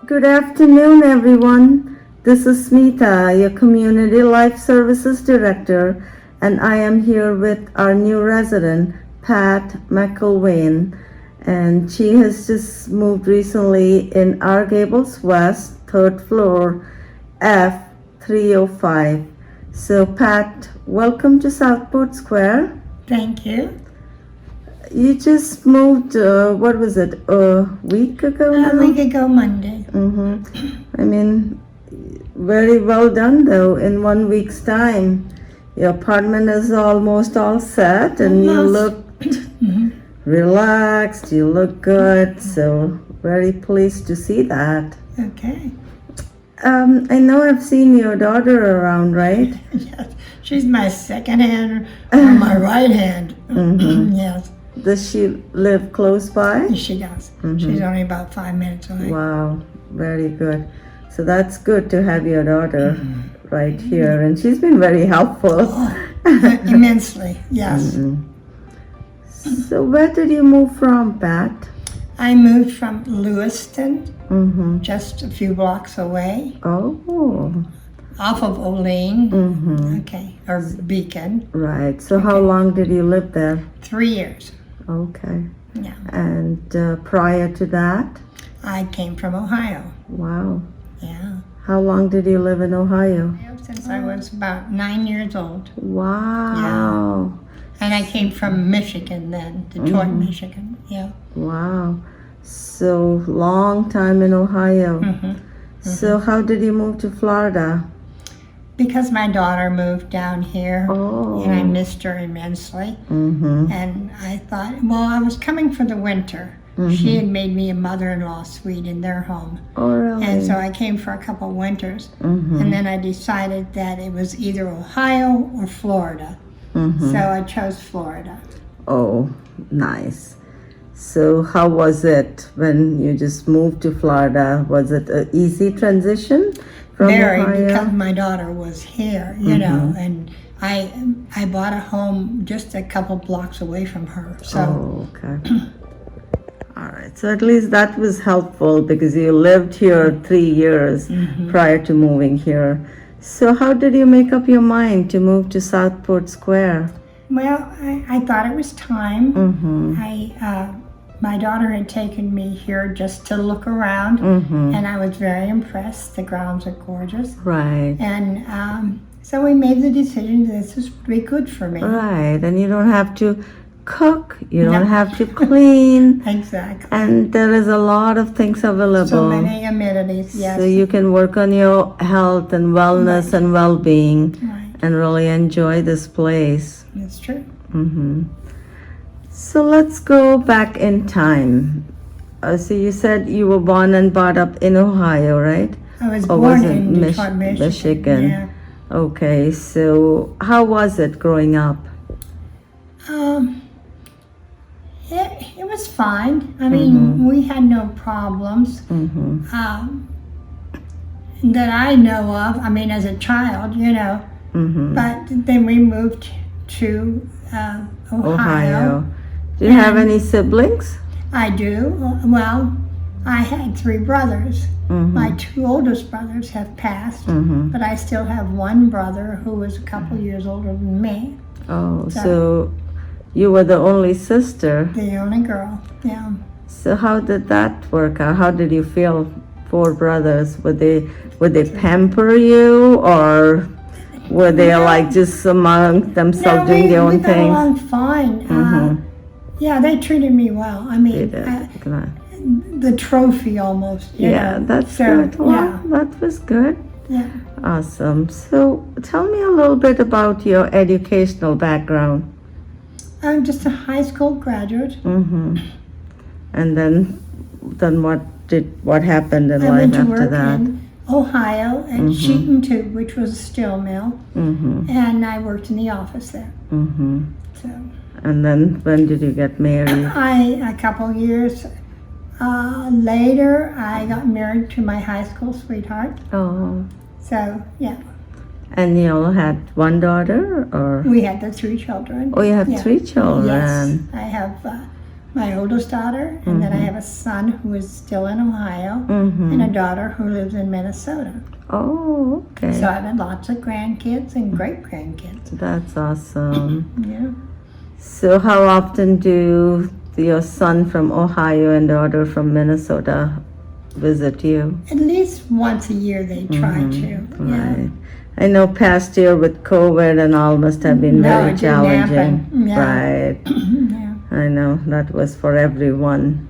Good afternoon, everyone. This is Smita, your Community Life Services Director, and I am here with our new resident, Pat Mcelwain. And she has just moved recently in R Gables West, third floor, F305. So, Pat, welcome to Southport Square. Thank you. You just moved, what was it, a week ago now? A week ago Monday. I mean, very well done though. In 1 week's time, your apartment is almost all set, and you look relaxed. You look good. So very pleased to see that. Okay. I know I've seen your daughter around, right? Yes. She's my second hand or my right hand. Yes. Does she live close by? She does. She's only about 5 minutes away. Wow, very good. So that's good to have your daughter right here, and she's been very helpful. Immensely, yes. So where did you move from, Pat? I moved from Lewiston, just a few blocks away, Oh, off of Olean, okay, or Beacon. right. So how long did you live there? 3 years. Okay. Yeah. And prior to that? I came from Ohio. Wow. Yeah. How long did you live in Ohio? Since I was about 9 years old. Wow. And I came from Michigan then, Detroit, Michigan. Yeah. Wow. So long time in Ohio. So how did you move to Florida? Because my daughter moved down here, Oh. and I missed her immensely. And I thought, well, I was coming for the winter. She had made me a mother-in-law suite in their home. Oh, really? And so I came for a couple winters. And then I decided that it was either Ohio or Florida. So I chose Florida. Oh, nice. So how was it when you just moved to Florida? Was it an easy transition from Very, Ohio? because my daughter was here, you know, and I bought a home just a couple blocks away from her. So Oh, okay. All right. So at least that was helpful because you lived here 3 years prior to moving here. So how did you make up your mind to move to Southport Square? well, I thought it was time. My daughter had taken me here just to look around, and I was very impressed. The grounds are gorgeous. Right. And so we made the decision that this would be good for me. Right. And you don't have to cook. You don't No. have to clean. Exactly. And there is a lot of things available. So many amenities, yes. So you can work on your health and wellness and well-being Right, and really enjoy this place. that's true. So let's go back in time. So you said you were born and brought up in Ohio, right? I was Or born was it in Detroit, Michigan. Yeah. Okay, so how was it growing up? It was fine. I mean, we had no problems that I know of. I mean, as a child, you know. But then we moved to Ohio. Do you have any siblings? I do. Well, I had 3 brothers. My 2 oldest brothers have passed, but I still have one brother who was a couple years older than me. Oh, so you were the only sister. The only girl, yeah. So how did that work out? How did you feel? 4 brothers. Would they pamper you, or were they like just among themselves doing their own we got thing? along fine. Yeah, they treated me well. I They mean, did. Good. the trophy almost. You Yeah, know. that's So, good. Well, yeah, that was good. yeah. Awesome. So tell me a little bit about your educational background. I'm just a high school graduate. And then what happened in I life went to after work that? in Ohio at Sheeton Tube, which was a steel mill, and I worked in the office there. So And then when did you get married? a couple years later, I got married to my high school sweetheart. Oh. So yeah, And you all had one daughter, or? we had the 3 children. Oh, you have Yeah. 3 children. Yes, I have my oldest daughter, and then I have a son who is still in Ohio, and a daughter who lives in Minnesota. Oh, okay. So I've had lots of grandkids and great-grandkids. That's awesome. Yeah. So how often do your son from Ohio and daughter from Minnesota visit you? At least once a year they try to. Yeah. Right. I know past year with COVID and all must have been No, very it didn't challenging. happen. Yeah. Right. Yeah. I know that was for everyone.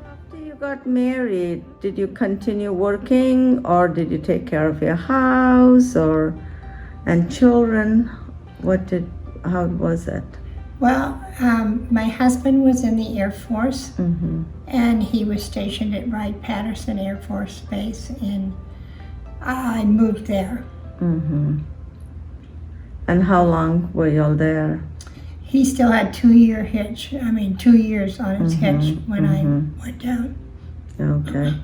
After you got married, did you continue working or did you take care of your house and children? How was it? Well, my husband was in the Air Force, Mm-hmm. and he was stationed at Wright-Patterson Air Force Base, and I moved there. Mm-hmm. And how long were you all there? He still had 2 years on his hitch when I went down. Okay.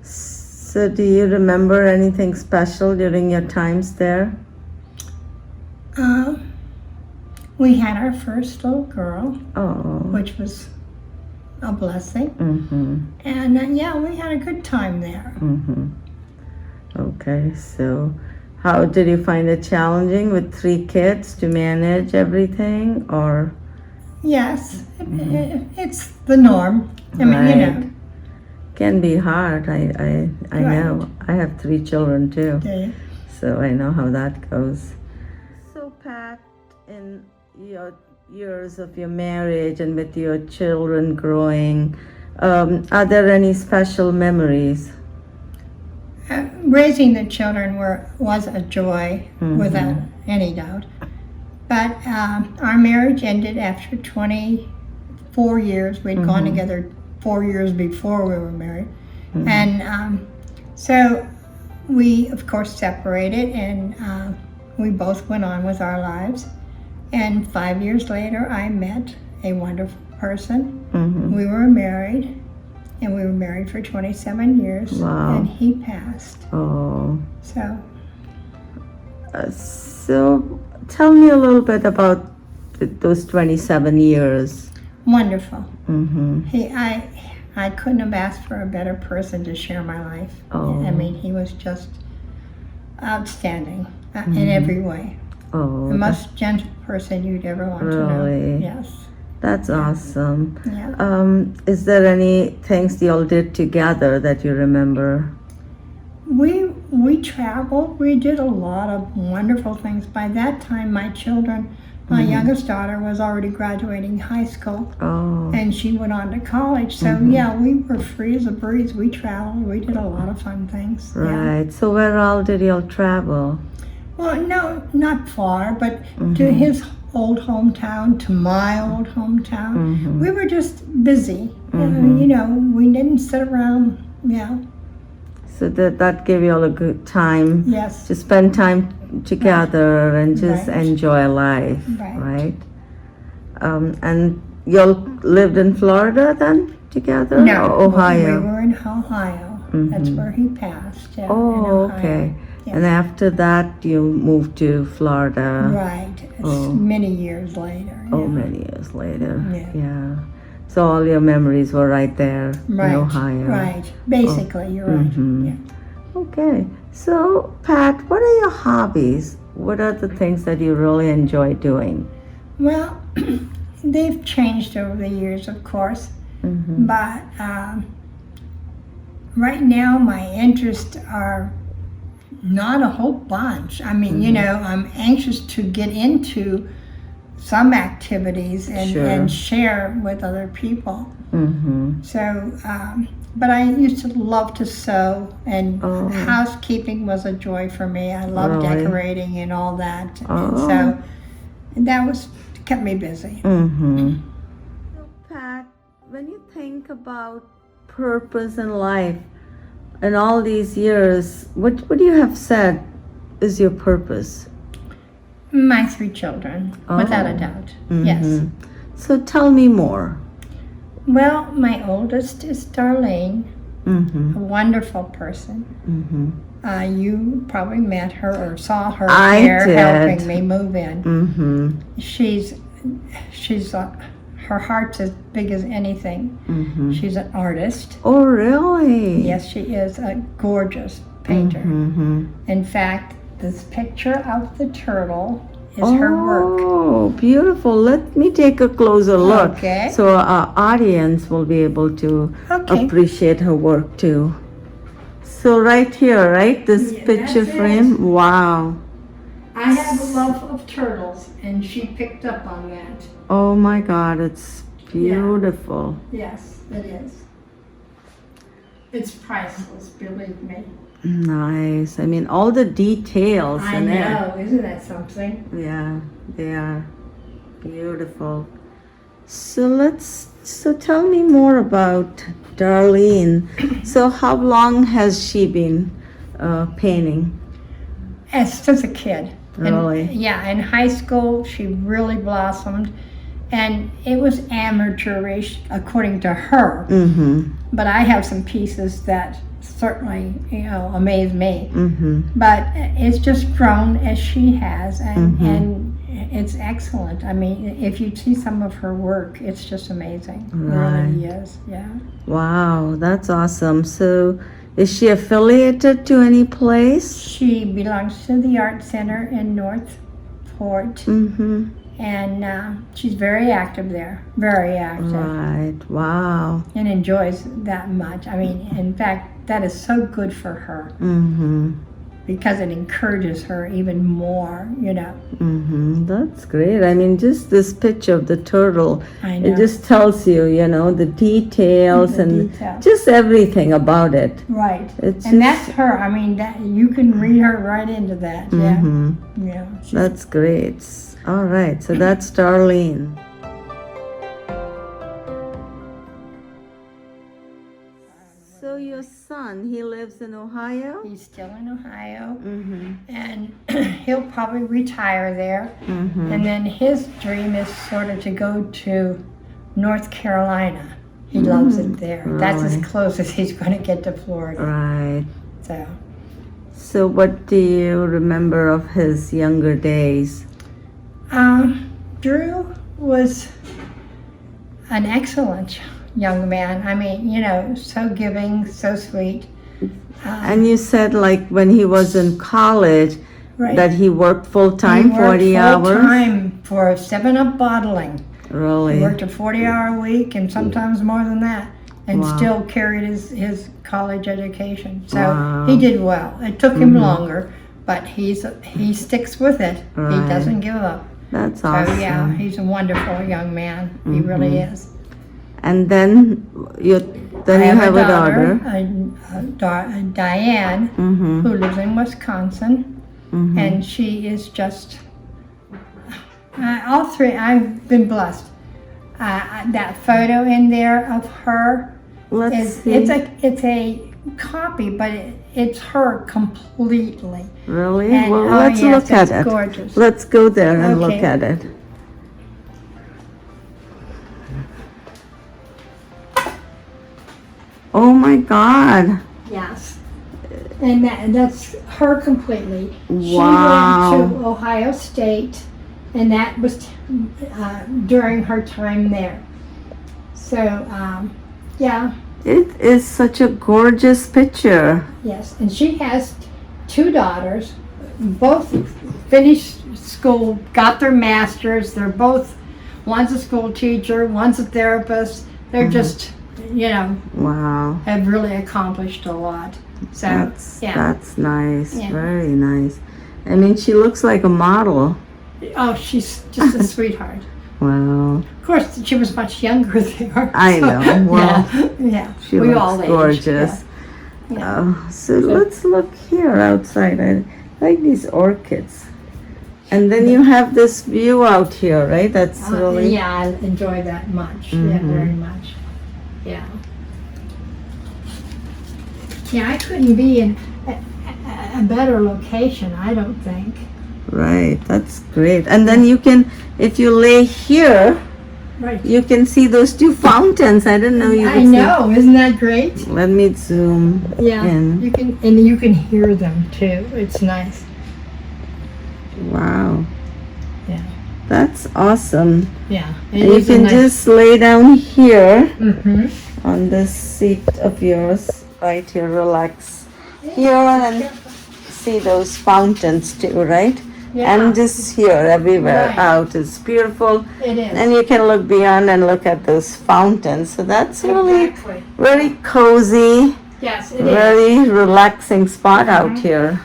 So do you remember anything special during your times there? We had our first little girl, Oh. which was a blessing. Mm-hmm. And yeah, we had a good time there. Mm-hmm. Okay, so how did you find it challenging with 3 kids to manage everything or? Yes, it's the norm. I mean, you know. Can be hard. I Right. know. I have 3 children too. Okay. So I know how that goes. So Pat, in your years of your marriage and with your children growing, are there any special memories? Raising the children was a joy, without any doubt. But our marriage ended after 24 years. We'd gone together 4 years before we were married. And so we, of course, separated, and we both went on with our lives. And 5 years later, I met a wonderful person. We were married. And we were married for 27 years. Wow. And he passed. Oh. So, So tell me a little bit about those 27 years. wonderful. Mm-hmm. I couldn't have asked for a better person to share my life. Oh. I mean, he was just outstanding in every way. Oh, The most gentle person you'd ever want to Really? know. Yes. that's awesome. Yeah. Is there any things you all did together that you remember? We traveled. We did a lot of wonderful things. By that time, my youngest daughter was already graduating high school, Oh, and she went on to college. So yeah, we were free as a breeze. We traveled. We did a lot of fun things. Yeah. right. So where all did you all travel? Well, no, not far, but to his old hometown, to my old hometown. We were just busy. You know, we didn't sit around. Yeah. So that gave you all a good time Yes. to spend time together and just Right. enjoy life, Right. right? And you all lived in Florida then together? No, Or Ohio? we were in Ohio. That's where he passed. Yeah, in Oh, Ohio. okay. Yes. And after that, you moved to Florida. Right. It's many years later. Oh, yeah. many years later. Yeah. So all your memories were right there Right. in Ohio. Right. Basically, you're right. Yeah. Okay. So, Pat, what are your hobbies? What are the things that you really enjoy doing? Well, they've changed over the years, of course, but right now my interests are not a whole bunch. I mean, you know, I'm anxious to get into some activities and share with other people. So, but I used to love to sew, and housekeeping was a joy for me. I love Really? decorating and all that. And so that kept me busy. So, Pat, when you think about purpose in life in all these years, what would you have said is your purpose? My 3 children, without a Oh. doubt. Yes. So tell me more. Well, my oldest is Darlene, Mm-hmm. a wonderful person. You probably met her or saw her I here did. helping me move in. Mm-hmm. She's she's her heart's as big as anything. Mm-hmm. She's an artist. Oh, really? Yes, she is a gorgeous painter. Mm-hmm. In fact, this picture of the turtle is her work. Oh, beautiful. Let me take a closer look. Okay. So our audience will be able to Okay. appreciate her work too. So right here, right? This Yeah, picture that's it. frame. Wow. I have a love of turtles, and she picked up on that. Oh my God, it's beautiful. Yes, it is. It's priceless, believe me. Nice. I mean, all the details I in it. know, isn't that something? Yeah, they are beautiful. So tell me more about Darlene. So how long has she been painting? Since a kid. Really? Yeah, in high school, she really blossomed. And it was amateurish, according to her. Mm-hmm. But I have some pieces that certainly, amaze me. Mm-hmm. But it's just grown as she has, and, Mhm. and it's excellent. I mean, if you see some of her work, it's just amazing. It Right. really is, yeah. Wow, that's awesome. So is she affiliated to any place? She belongs to the Art Center in Northport, Mm-hmm. and she's very active there, very active, Right. Wow. and enjoys that much. I mean, in fact, that is so good for her Mm-hmm. because it encourages her even more, Mm-hmm. That's great. I mean, just this picture of the turtle, I know. it just tells you, the details The and details. just everything about it. Right. It's And just- that's her. I mean, that you can read her right into that. Yeah. Mhm. Yeah. That's great. All right, so that's Darlene. So your son, he lives in Ohio? He's still in Ohio, Mm-hmm. and he'll probably retire there. Mm-hmm. And then his dream is sort of to go to North Carolina. He loves it there. That's as really? close as he's going to get to Florida. Right. So, So what do you remember of his younger days? Drew was an excellent young man. I mean, so giving, so sweet. And you said like when he was in college Right. that he worked full He time, worked 40 hours? full-time for 7-Up bottling. He Really? worked a 40-hour week and sometimes more than that, and Wow. still carried his college education. So Wow. he did well. It took him longer, but he sticks with it. He Right. doesn't give up. That's So awesome. yeah, he's a wonderful young man. He really is. And then you have a daughter. Diane, Mm-hmm. who lives in Wisconsin. Mm-hmm. And she is just all three. I've been blessed. That photo in there of her Let's is see. it's a copy, but it's her completely. Really? And, Well, oh, let's yes, look at it's it. gorgeous. Let's go there and look Okay. at it. Oh my God. Yes, and that's her completely. Wow. She went to Ohio State, and that was during her time there. So yeah. It is such a gorgeous picture. Yes, and she has 2 daughters, both finished school, got their masters. They're both, one's a school teacher, one's a therapist. They're just, Wow. have really accomplished a lot. So, That's nice. Yeah. Very nice. I mean, she looks like a model. Oh, she's just a sweetheart. Wow. Of course, she was much younger there. I know. Well, yeah. She we looks all aged, gorgeous. Yeah. So let's look here outside. I like these orchids. And then you have this view out here, right? That's really... Yeah, I enjoy that much. Yeah, Mhm. very much. Yeah. Yeah, I couldn't be in a better location, I don't think. Right, that's great. And then you can, if you lay here, Right. you can see those 2 fountains. I didn't know you could I know, isn't that great? see. Let me zoom Yeah. in. You can hear them too. It's nice. Wow. Yeah. That's awesome. Yeah. And you can just lay down here Mm-hmm. on this seat of yours, right here, relax here, and see those fountains too, right? Yeah. And just here, everywhere Right. out. It's beautiful. It is. And you can look beyond and look at those fountains. So that's really Exactly. very cozy, Yes, it is. very relaxing spot out Mhm. here.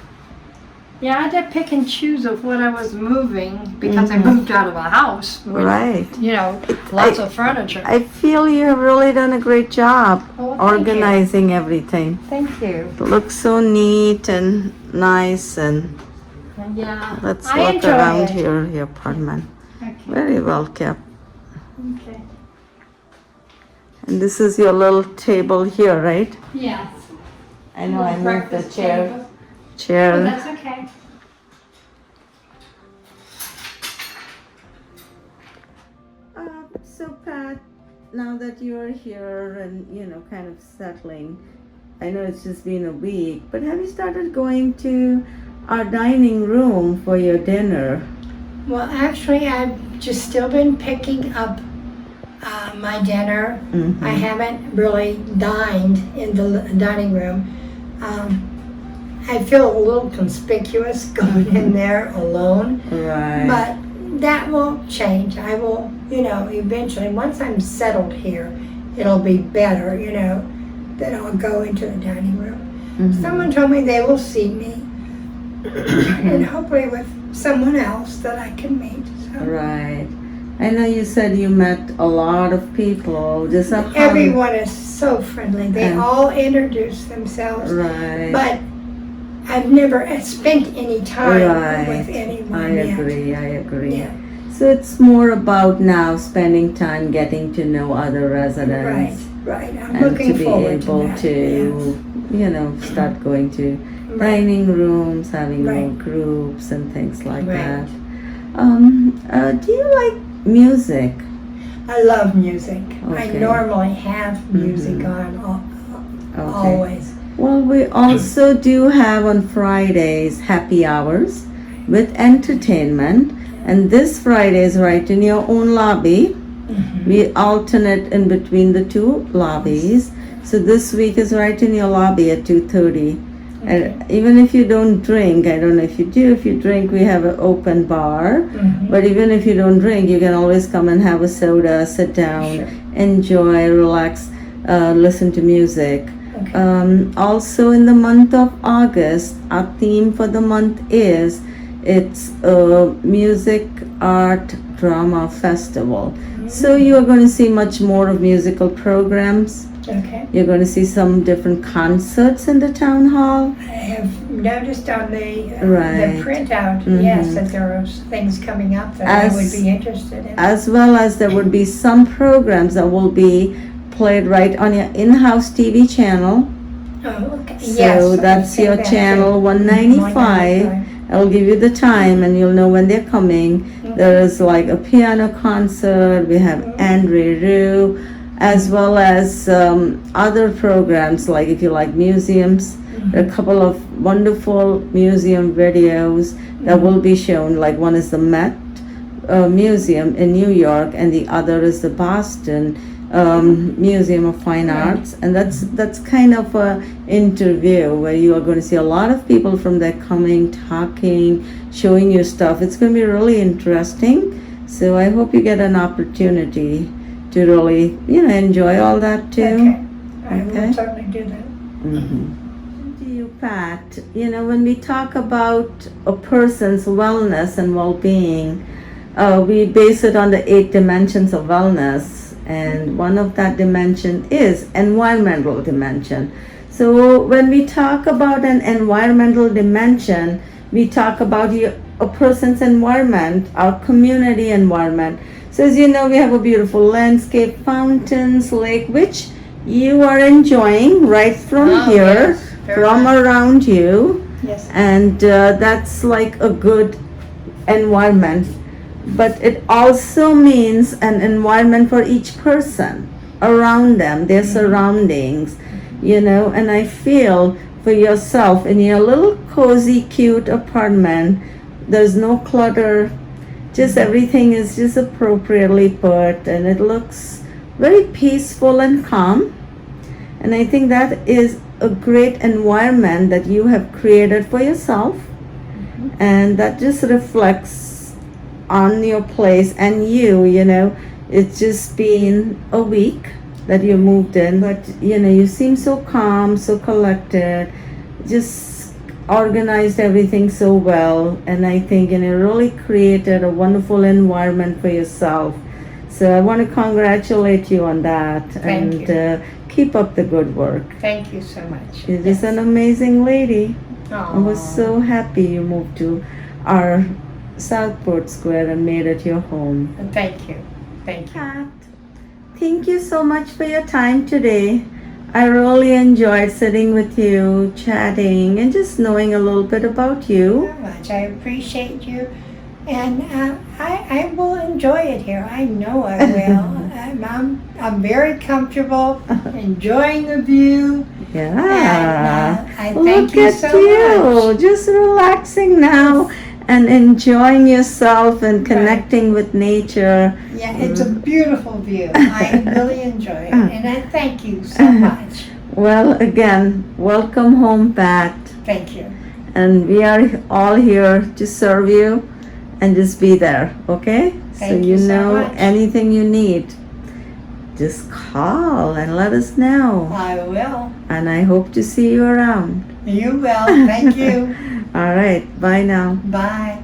Yeah, I had to pick and choose of what I was moving because I Mhm. moved out of a house with, Right. you know, lots of furniture. I feel you have really done a great job Oh, thank organizing everything. Thank you. It looks so neat and nice, and Yeah. let's I look enjoy around it. here, your apartment. Okay. Very well kept. Okay. And this is your little table here, right? Yes. I know I moved the Breakfast chair. table. Oh, Chair. that's okay. So Pat, now that you're here and kind of settling, I know it's just been a week, but have you started going to our dining room for your dinner? Well, actually, I've just still been picking up my dinner. Mhm. I haven't really dined in the dining room. I feel a little conspicuous going in there alone, Right. but that will change. I will, eventually, once I'm settled here, it'll be better, that I'll go into the dining room. Mhm. Someone told me they will see me, and hopefully with someone else that I can meet. So. Right. I know you said you met a lot of people. Just Everyone is so friendly. They Yeah. all introduce themselves, Right. but I've never spent any time Right. with anyone I yet. agree. I agree. Yeah. So it's more about now spending time getting to know other residents. Right. I'm And looking to be forward able to that. to, start going to Yes. dining rooms, having more Right. groups and things like Right. that. Do you like music? I love music. Okay. I normally have music Mhm. on Okay. always. Well, we also do have on Fridays happy hours with entertainment. And this Friday is right in your own lobby. Mhm. We alternate in between the two lobbies. So this week is right in your lobby at 2:30. Okay. And even if you don't drink, I don't know if you do, if you drink, we have an open bar. Mhm. But even if you don't drink, you can always come and have a soda, sit down, Sure. enjoy, relax, listen to music. Okay. Also in the month of August, our theme for the month is it's a music art drama festival. So you are going to see much more of musical programs. Okay. You're going to see some different concerts in the town hall. I have noticed on the Right. printout, Mhm. yes, that there are things coming up that I would As- be interested in. As well as there would be some programs that will be played right on your in-house TV channel. Oh, okay. So Yes, I that's see your that channel too. 195. I'll give you the time and you'll know when they're coming. There is like a piano concert, we have Andre Rieu, as well as other programs like if you like museums. There are a couple of wonderful museum videos that will be shown. Like one is the Met Museum in New York and the other is the Boston Museum of Fine Arts, and that's kind of a interview where you are going to see a lot of people from there coming, talking, showing you stuff. It's going to be really interesting. So I hope you get an opportunity to really, enjoy all that too. Okay. I Okay. will certainly do that. To you, Pat, when we talk about a person's wellness and well-being, we base it on the 8 dimensions of wellness. And one of that dimension is environmental dimension. So when we talk about an environmental dimension, we talk about a person's environment, our community environment. So as you know, we have a beautiful landscape, fountains, lake, which you are enjoying right from Oh, here, yes, very from much. around you. Yes. And that's like a good environment. But it also means an environment for each person around them, their surroundings, and I feel for yourself in your little cozy, cute apartment, there's no clutter. Just everything is just appropriately put, and it looks very peaceful and calm. And I think that is a great environment that you have created for yourself, and that just reflects on your place and you know. It's just been a week that you moved in, but you seem so calm, so collected, just organized everything so well, and I think really created a wonderful environment for yourself. So I want to congratulate you on that. Thank and you. Keep up the good work. Thank you so much. You're just an amazing lady. I was Aw. so happy you moved to our Southport Square and made it your home. Thank you. Thank you. Pat, thank you so much for your time today. I really enjoyed sitting with you, chatting, and just knowing a little bit about you. Very much. I appreciate you, and I will enjoy it here. I know I will. I'm very comfortable, enjoying the view. Yeah. And, I thank Look you at so you, much. just relaxing now and enjoying yourself and connecting with nature. Yeah, it's a beautiful view. I really enjoy it, and I thank you so much. Well, again, welcome home, Pat. Thank you. And we are all here to serve you and just be there, okay? Thank you so know much. anything you need, just call and let us know. I will. And I hope to see you around. You will. Thank you. All right, bye now. Bye.